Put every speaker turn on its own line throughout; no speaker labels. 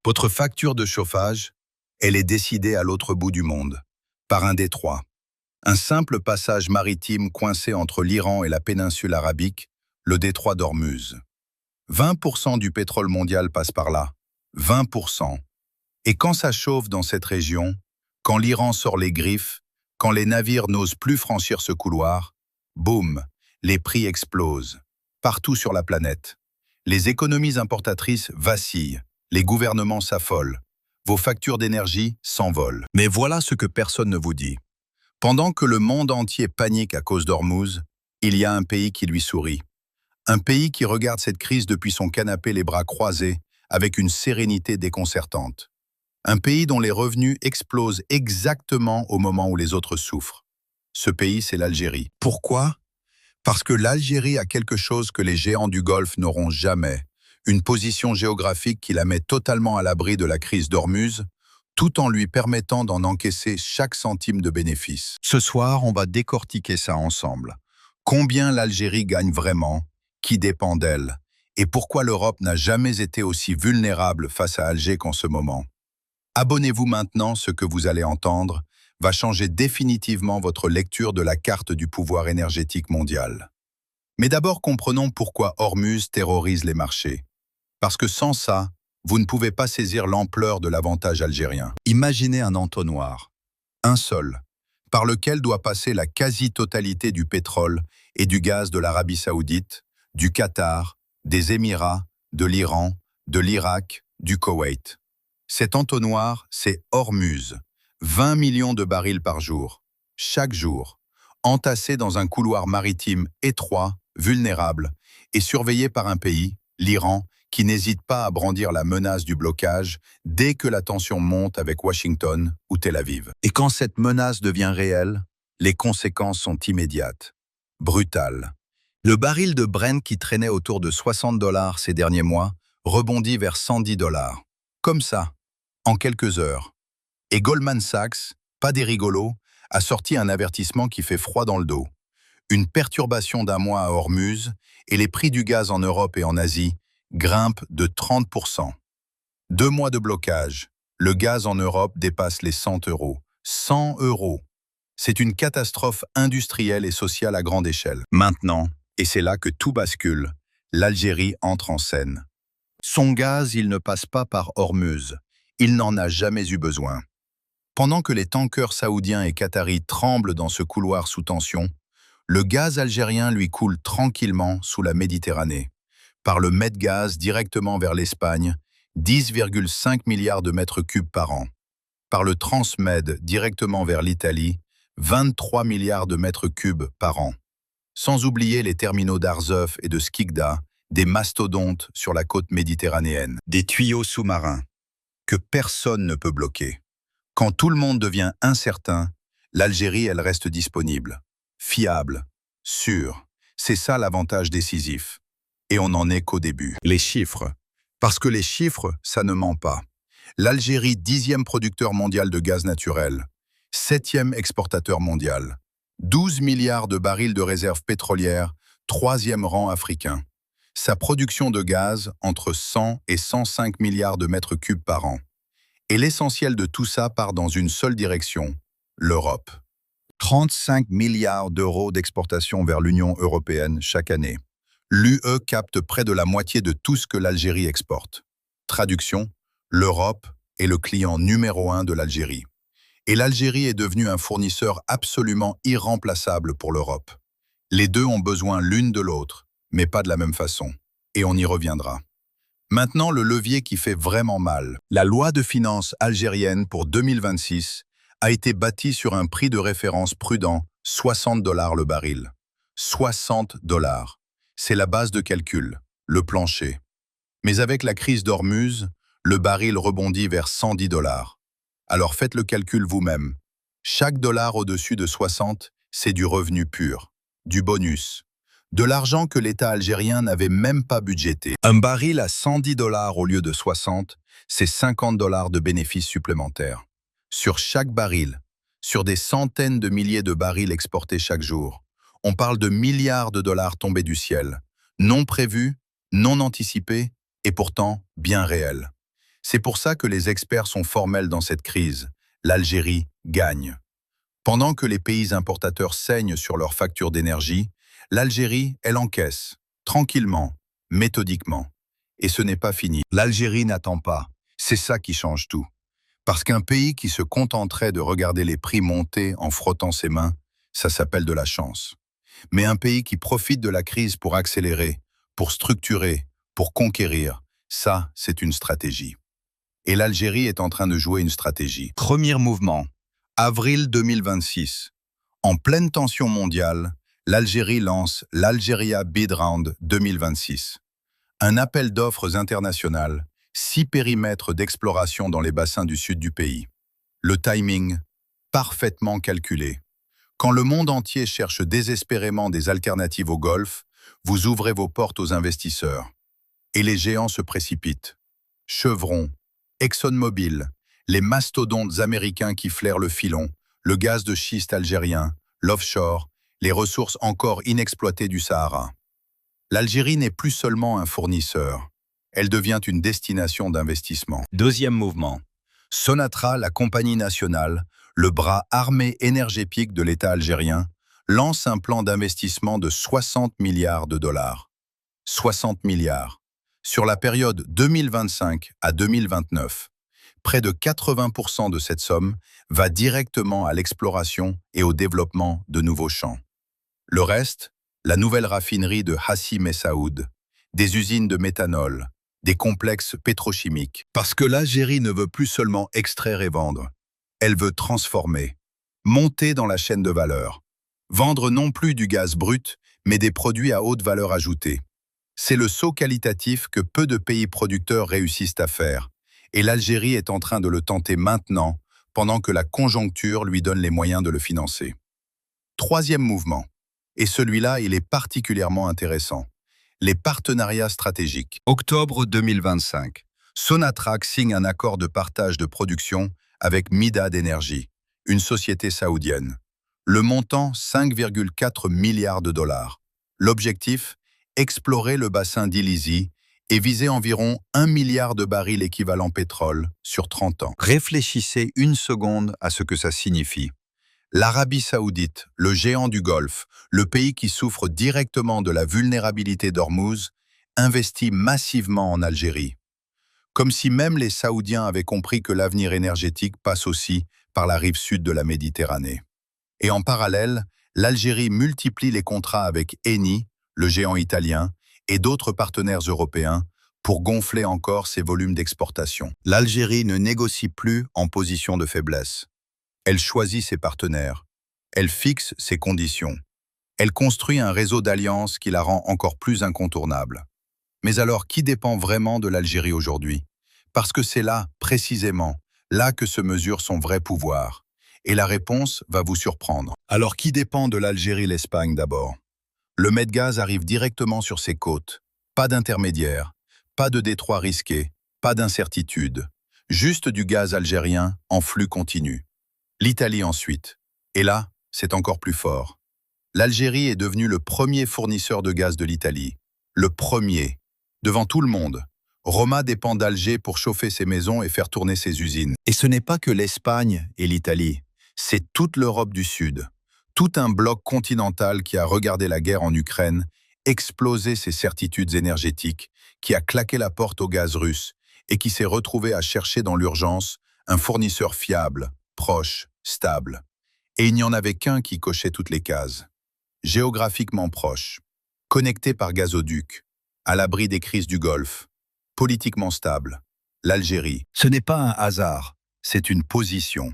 Votre facture de chauffage, elle est décidée à l'autre bout du monde, par un détroit. Un simple passage maritime coincé entre l'Iran et la péninsule arabique, le détroit d'Ormuz. 20% du pétrole mondial passe par là. 20%. Et quand ça chauffe dans cette région, quand l'Iran sort les griffes, quand les navires n'osent plus franchir ce couloir, boum, les prix explosent, partout sur la planète. Les économies importatrices vacillent, les gouvernements s'affolent, vos factures d'énergie s'envolent. Mais voilà ce que personne ne vous dit. Pendant que le monde entier panique à cause d'Ormuz, il y a un pays qui lui sourit. Un pays qui regarde cette crise depuis son canapé les bras croisés, avec une sérénité déconcertante. Un pays dont les revenus explosent exactement au moment où les autres souffrent. Ce pays, c'est l'Algérie. Pourquoi? Parce que l'Algérie a quelque chose que les géants du Golfe n'auront jamais. Une position géographique qui la met totalement à l'abri de la crise d'Ormuz, tout en lui permettant d'en encaisser chaque centime de bénéfice. Ce soir, on va décortiquer ça ensemble. Combien l'Algérie gagne vraiment? Qui dépend d'elle? Et pourquoi l'Europe n'a jamais été aussi vulnérable face à Alger qu'en ce moment? Abonnez-vous maintenant, ce que vous allez entendre va changer définitivement votre lecture de la carte du pouvoir énergétique mondial. Mais d'abord, comprenons pourquoi Ormuz terrorise les marchés. Parce que sans ça, vous ne pouvez pas saisir l'ampleur de l'avantage algérien. Imaginez un entonnoir, un seul, par lequel doit passer la quasi-totalité du pétrole et du gaz de l'Arabie Saoudite, du Qatar, des Émirats, de l'Iran, de l'Irak, du Koweït. Cet entonnoir, c'est Ormuz, 20 millions de barils par jour, chaque jour, entassés dans un couloir maritime étroit, vulnérable, et surveillé par un pays, l'Iran, qui n'hésite pas à brandir la menace du blocage dès que la tension monte avec Washington ou Tel Aviv. Et quand cette menace devient réelle, les conséquences sont immédiates, brutales. Le baril de Brent qui traînait autour de 60 $ ces derniers mois rebondit vers 110 $. Comme ça, en quelques heures. Et Goldman Sachs, pas des rigolos, a sorti un avertissement qui fait froid dans le dos. Une perturbation d'un mois à Ormuz et les prix du gaz en Europe et en Asie grimpent de 30%. 2 mois de blocage. Le gaz en Europe dépasse les 100 €. 100 €. C'est une catastrophe industrielle et sociale à grande échelle. Maintenant, et c'est là que tout bascule, l'Algérie entre en scène. Son gaz, il ne passe pas par Ormuz. Il n'en a jamais eu besoin. Pendant que les tankers saoudiens et qataris tremblent dans ce couloir sous tension, le gaz algérien lui coule tranquillement sous la Méditerranée. Par le Medgaz directement vers l'Espagne, 10,5 milliards de mètres cubes par an. Par le Transmed directement vers l'Italie, 23 milliards de mètres cubes par an. Sans oublier les terminaux d'Arzuf et de Skikda, des mastodontes sur la côte méditerranéenne. Des tuyaux sous-marins que personne ne peut bloquer. Quand tout le monde devient incertain, l'Algérie, elle reste disponible, fiable, sûre. C'est ça l'avantage décisif. Et on n'en est qu'au début. Les chiffres. Parce que les chiffres, ça ne ment pas. L'Algérie, 10e producteur mondial de gaz naturel, 7e exportateur mondial, 12 milliards de barils de réserves pétrolières, 3e rang africain. Sa production de gaz, entre 100 et 105 milliards de mètres cubes par an. Et l'essentiel de tout ça part dans une seule direction, l'Europe. 35 milliards d'euros d'exportation vers l'Union européenne chaque année. L'UE capte près de la moitié de tout ce que l'Algérie exporte. Traduction, l'Europe est le client numéro 1 de l'Algérie. Et l'Algérie est devenue un fournisseur absolument irremplaçable pour l'Europe. Les deux ont besoin l'une de l'autre, mais pas de la même façon. Et on y reviendra. Maintenant, le levier qui fait vraiment mal. La loi de finances algérienne pour 2026 a été bâtie sur un prix de référence prudent, 60 $ le baril. 60 $. C'est la base de calcul, le plancher. Mais avec la crise d'Ormuz, le baril rebondit vers 110 $. Alors faites le calcul vous-même. Chaque dollar au-dessus de 60, c'est du revenu pur, du bonus. De l'argent que l'État algérien n'avait même pas budgété. Un baril à 110 $ au lieu de 60, c'est 50 $ de bénéfices supplémentaires. Sur chaque baril, sur des centaines de milliers de barils exportés chaque jour, on parle de milliards de dollars tombés du ciel, non prévus, non anticipés et pourtant bien réels. C'est pour ça que les experts sont formels dans cette crise. L'Algérie gagne. Pendant que les pays importateurs saignent sur leurs factures d'énergie, l'Algérie, elle encaisse, tranquillement, méthodiquement. Et ce n'est pas fini. L'Algérie n'attend pas. C'est ça qui change tout. Parce qu'un pays qui se contenterait de regarder les prix monter en frottant ses mains, ça s'appelle de la chance. Mais un pays qui profite de la crise pour accélérer, pour structurer, pour conquérir, ça, c'est une stratégie. Et l'Algérie est en train de jouer une stratégie. Premier mouvement, avril 2026. En pleine tension mondiale, l'Algérie lance l'Algeria Bid Round 2026. Un appel d'offres international, 6 périmètres d'exploration dans les bassins du sud du pays. Le timing, parfaitement calculé. Quand le monde entier cherche désespérément des alternatives au Golfe, vous ouvrez vos portes aux investisseurs. Et les géants se précipitent. Chevron, ExxonMobil, les mastodontes américains qui flairent le filon, le gaz de schiste algérien, l'offshore, les ressources encore inexploitées du Sahara. L'Algérie n'est plus seulement un fournisseur, elle devient une destination d'investissement. Deuxième mouvement. Sonatra, la compagnie nationale, le bras armé énergétique de l'État algérien, lance un plan d'investissement de 60 milliards de dollars. 60 milliards. Sur la période 2025 à 2029, près de 80% de cette somme va directement à l'exploration et au développement de nouveaux champs. Le reste, la nouvelle raffinerie de Hassi Messaoud, des usines de méthanol, des complexes pétrochimiques. Parce que l'Algérie ne veut plus seulement extraire et vendre, elle veut transformer, monter dans la chaîne de valeur, vendre non plus du gaz brut, mais des produits à haute valeur ajoutée. C'est le saut qualitatif que peu de pays producteurs réussissent à faire, et l'Algérie est en train de le tenter maintenant, pendant que la conjoncture lui donne les moyens de le financer. Troisième mouvement, et celui-là, il est particulièrement intéressant. Les partenariats stratégiques. Octobre 2025, Sonatrach signe un accord de partage de production avec Midad Energy, une société saoudienne. Le montant, 5,4 milliards de dollars. L'objectif, explorer le bassin d'Ilizi et viser environ 1 milliard de barils équivalent pétrole sur 30 ans. Réfléchissez une seconde à ce que ça signifie. L'Arabie saoudite, le géant du Golfe, le pays qui souffre directement de la vulnérabilité d'Ormuz, investit massivement en Algérie. Comme si même les Saoudiens avaient compris que l'avenir énergétique passe aussi par la rive sud de la Méditerranée. Et en parallèle, l'Algérie multiplie les contrats avec Eni, le géant italien, et d'autres partenaires européens pour gonfler encore ses volumes d'exportation. L'Algérie ne négocie plus en position de faiblesse. Elle choisit ses partenaires. Elle fixe ses conditions. Elle construit un réseau d'alliances qui la rend encore plus incontournable. Mais alors, qui dépend vraiment de l'Algérie aujourd'hui? Parce que c'est là, précisément, là que se mesure son vrai pouvoir. Et la réponse va vous surprendre. Alors, qui dépend de l'Algérie, l'Espagne d'abord? Le Medgaz arrive directement sur ses côtes. Pas d'intermédiaire, pas de détroit risqué, pas d'incertitude. Juste du gaz algérien en flux continu. L'Italie ensuite. Et là, c'est encore plus fort. L'Algérie est devenue le premier fournisseur de gaz de l'Italie. Le premier. Devant tout le monde. Roma dépend d'Alger pour chauffer ses maisons et faire tourner ses usines. Et ce n'est pas que l'Espagne et l'Italie. C'est toute l'Europe du Sud. Tout un bloc continental qui a regardé la guerre en Ukraine, explosé ses certitudes énergétiques, qui a claqué la porte au gaz russe et qui s'est retrouvé à chercher dans l'urgence un fournisseur fiable, proche, stable. Et il n'y en avait qu'un qui cochait toutes les cases. Géographiquement proche, connecté par gazoduc, à l'abri des crises du Golfe, politiquement stable, l'Algérie. Ce n'est pas un hasard, c'est une position.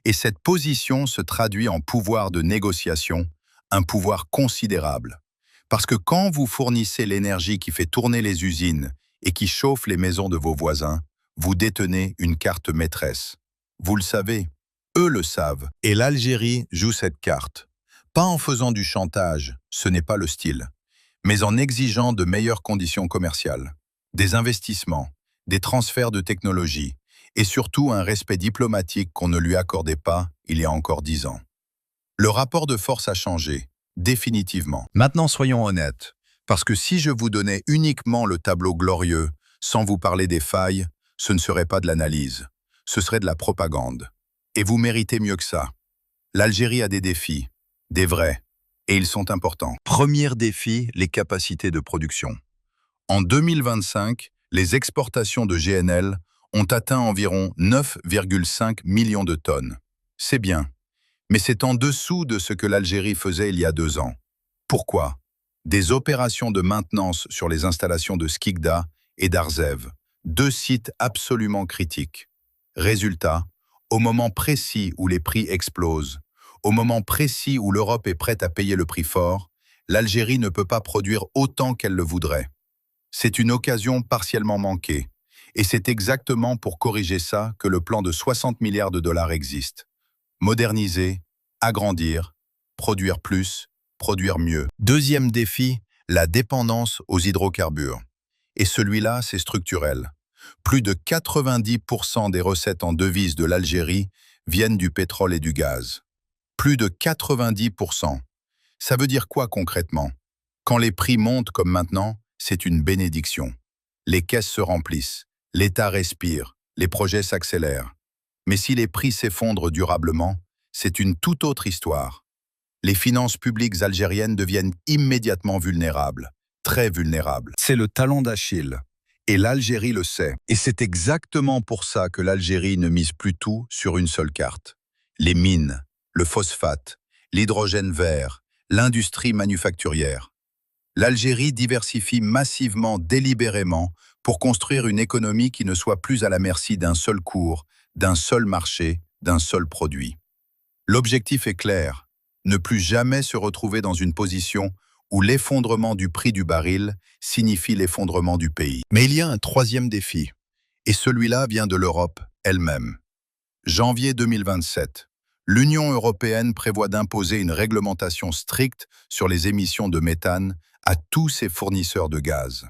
Et cette position se traduit en pouvoir de négociation, un pouvoir considérable. Parce que quand vous fournissez l'énergie qui fait tourner les usines et qui chauffe les maisons de vos voisins, vous détenez une carte maîtresse. Vous le savez, eux le savent. Et l'Algérie joue cette carte. Pas en faisant du chantage, ce n'est pas le style, mais en exigeant de meilleures conditions commerciales, des investissements, des transferts de technologie, et surtout un respect diplomatique qu'on ne lui accordait pas il y a encore 10 ans. Le rapport de force a changé, définitivement. Maintenant soyons honnêtes, parce que si je vous donnais uniquement le tableau glorieux, sans vous parler des failles, ce ne serait pas de l'analyse, ce serait de la propagande. Et vous méritez mieux que ça. L'Algérie a des défis, des vrais, et ils sont importants. Premier défi, les capacités de production. En 2025, les exportations de GNL ont atteint environ 9,5 millions de tonnes. C'est bien, mais c'est en dessous de ce que l'Algérie faisait il y a 2 ans. Pourquoi? Des opérations de maintenance sur les installations de Skikda et d'Arzev, 2 sites absolument critiques. Résultat, au moment précis où les prix explosent, au moment précis où l'Europe est prête à payer le prix fort, l'Algérie ne peut pas produire autant qu'elle le voudrait. C'est une occasion partiellement manquée, et c'est exactement pour corriger ça que le plan de 60 milliards de dollars existe. Moderniser, agrandir, produire plus, produire mieux. Deuxième défi, la dépendance aux hydrocarbures. Et celui-là, c'est structurel. Plus de 90% des recettes en devises de l'Algérie viennent du pétrole et du gaz. Plus de 90%. Ça veut dire quoi concrètement? Quand les prix montent comme maintenant, c'est une bénédiction. Les caisses se remplissent, l'État respire, les projets s'accélèrent. Mais si les prix s'effondrent durablement, c'est une toute autre histoire. Les finances publiques algériennes deviennent immédiatement vulnérables, très vulnérables. C'est le talon d'Achille. Et l'Algérie le sait. Et c'est exactement pour ça que l'Algérie ne mise plus tout sur une seule carte. Les mines, le phosphate, l'hydrogène vert, l'industrie manufacturière. L'Algérie diversifie massivement, délibérément, pour construire une économie qui ne soit plus à la merci d'un seul cours, d'un seul marché, d'un seul produit. L'objectif est clair, ne plus jamais se retrouver dans une position où l'effondrement du prix du baril signifie l'effondrement du pays. Mais il y a un troisième défi, et celui-là vient de l'Europe elle-même. Janvier 2027, l'Union européenne prévoit d'imposer une réglementation stricte sur les émissions de méthane à tous ses fournisseurs de gaz.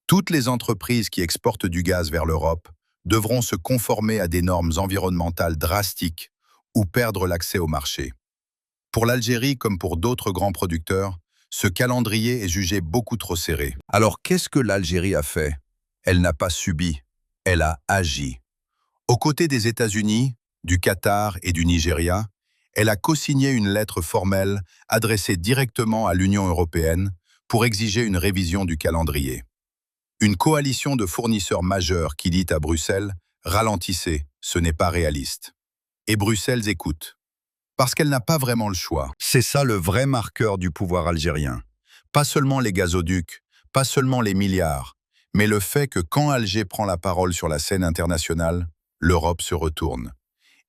Toutes les entreprises qui exportent du gaz vers l'Europe devront se conformer à des normes environnementales drastiques ou perdre l'accès au marché. Pour l'Algérie comme pour d'autres grands producteurs, ce calendrier est jugé beaucoup trop serré. Alors qu'est-ce que l'Algérie a fait? Elle n'a pas subi, elle a agi. Aux côtés des États-Unis, du Qatar et du Nigeria, elle a co-signé une lettre formelle adressée directement à l'Union européenne pour exiger une révision du calendrier. Une coalition de fournisseurs majeurs qui dit à Bruxelles « Ralentissez, ce n'est pas réaliste ». Et Bruxelles écoute. Parce qu'elle n'a pas vraiment le choix. C'est ça le vrai marqueur du pouvoir algérien. Pas seulement les gazoducs, pas seulement les milliards, mais le fait que quand Alger prend la parole sur la scène internationale, l'Europe se retourne.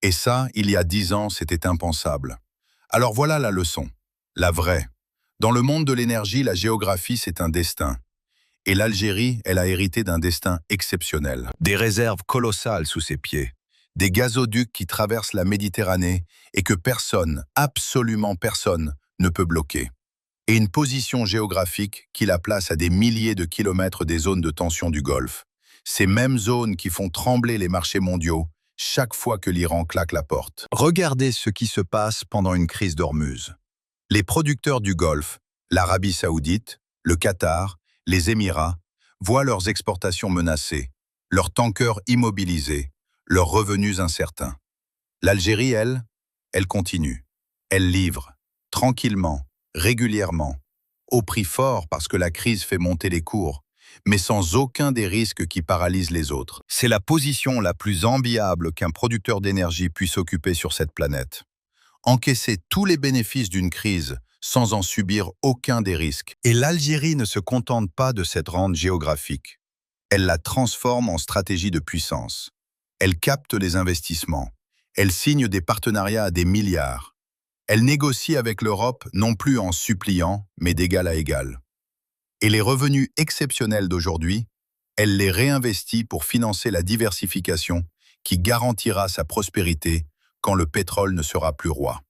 Et ça, il y a 10 ans, c'était impensable. Alors voilà la leçon, la vraie. Dans le monde de l'énergie, la géographie, c'est un destin. Et l'Algérie, elle a hérité d'un destin exceptionnel. Des réserves colossales sous ses pieds. Des gazoducs qui traversent la Méditerranée et que personne, absolument personne, ne peut bloquer. Et une position géographique qui la place à des milliers de kilomètres des zones de tension du Golfe. Ces mêmes zones qui font trembler les marchés mondiaux chaque fois que l'Iran claque la porte. Regardez ce qui se passe pendant une crise d'Ormuz. Les producteurs du Golfe, l'Arabie saoudite, le Qatar, les Émirats, voient leurs exportations menacées, leurs tankers immobilisés, leurs revenus incertains. L'Algérie, elle continue. Elle livre, tranquillement, régulièrement, au prix fort parce que la crise fait monter les cours, mais sans aucun des risques qui paralysent les autres. C'est la position la plus enviable qu'un producteur d'énergie puisse occuper sur cette planète. Encaisser tous les bénéfices d'une crise sans en subir aucun des risques. Et l'Algérie ne se contente pas de cette rente géographique. Elle la transforme en stratégie de puissance. Elle capte les investissements. Elle signe des partenariats à des milliards. Elle négocie avec l'Europe non plus en suppliant, mais d'égal à égal. Et les revenus exceptionnels d'aujourd'hui, elle les réinvestit pour financer la diversification qui garantira sa prospérité quand le pétrole ne sera plus roi.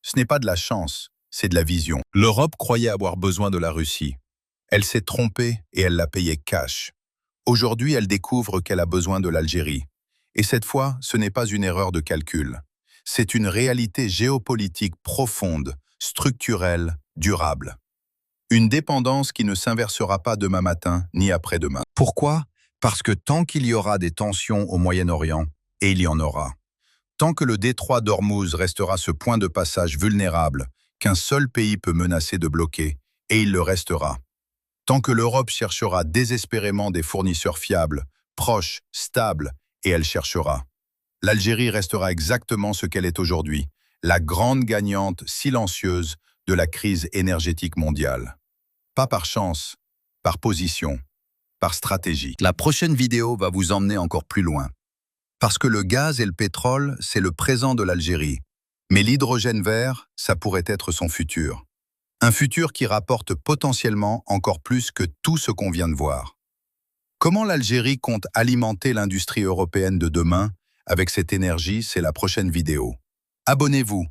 Ce n'est pas de la chance, c'est de la vision. L'Europe croyait avoir besoin de la Russie. Elle s'est trompée et elle l'a payé cash. Aujourd'hui, elle découvre qu'elle a besoin de l'Algérie. Et cette fois, ce n'est pas une erreur de calcul. C'est une réalité géopolitique profonde, structurelle, durable. Une dépendance qui ne s'inversera pas demain matin ni après-demain. Pourquoi? Parce que tant qu'il y aura des tensions au Moyen-Orient, et il y en aura, tant que le détroit d'Ormuz restera ce point de passage vulnérable qu'un seul pays peut menacer de bloquer, et il le restera, tant que l'Europe cherchera désespérément des fournisseurs fiables, proches, stables, et elle cherchera, l'Algérie restera exactement ce qu'elle est aujourd'hui, la grande gagnante silencieuse de la crise énergétique mondiale. Pas par chance, par position, par stratégie. La prochaine vidéo va vous emmener encore plus loin. Parce que le gaz et le pétrole, c'est le présent de l'Algérie. Mais l'hydrogène vert, ça pourrait être son futur. Un futur qui rapporte potentiellement encore plus que tout ce qu'on vient de voir. Comment l'Algérie compte alimenter l'industrie européenne de demain avec cette énergie, c'est la prochaine vidéo. Abonnez-vous,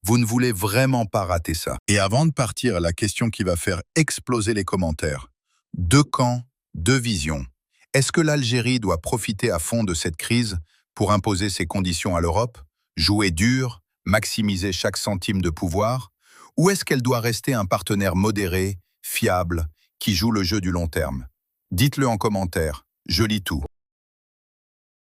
vous ne voulez vraiment pas rater ça. Et avant de partir, la question qui va faire exploser les commentaires. Deux camps, deux visions. Est-ce que l'Algérie doit profiter à fond de cette crise pour imposer ses conditions à l'Europe, jouer dur, maximiser chaque centime de pouvoir, ou est-ce qu'elle doit rester un partenaire modéré, fiable, qui joue le jeu du long terme? Dites-le en commentaire, je lis tout.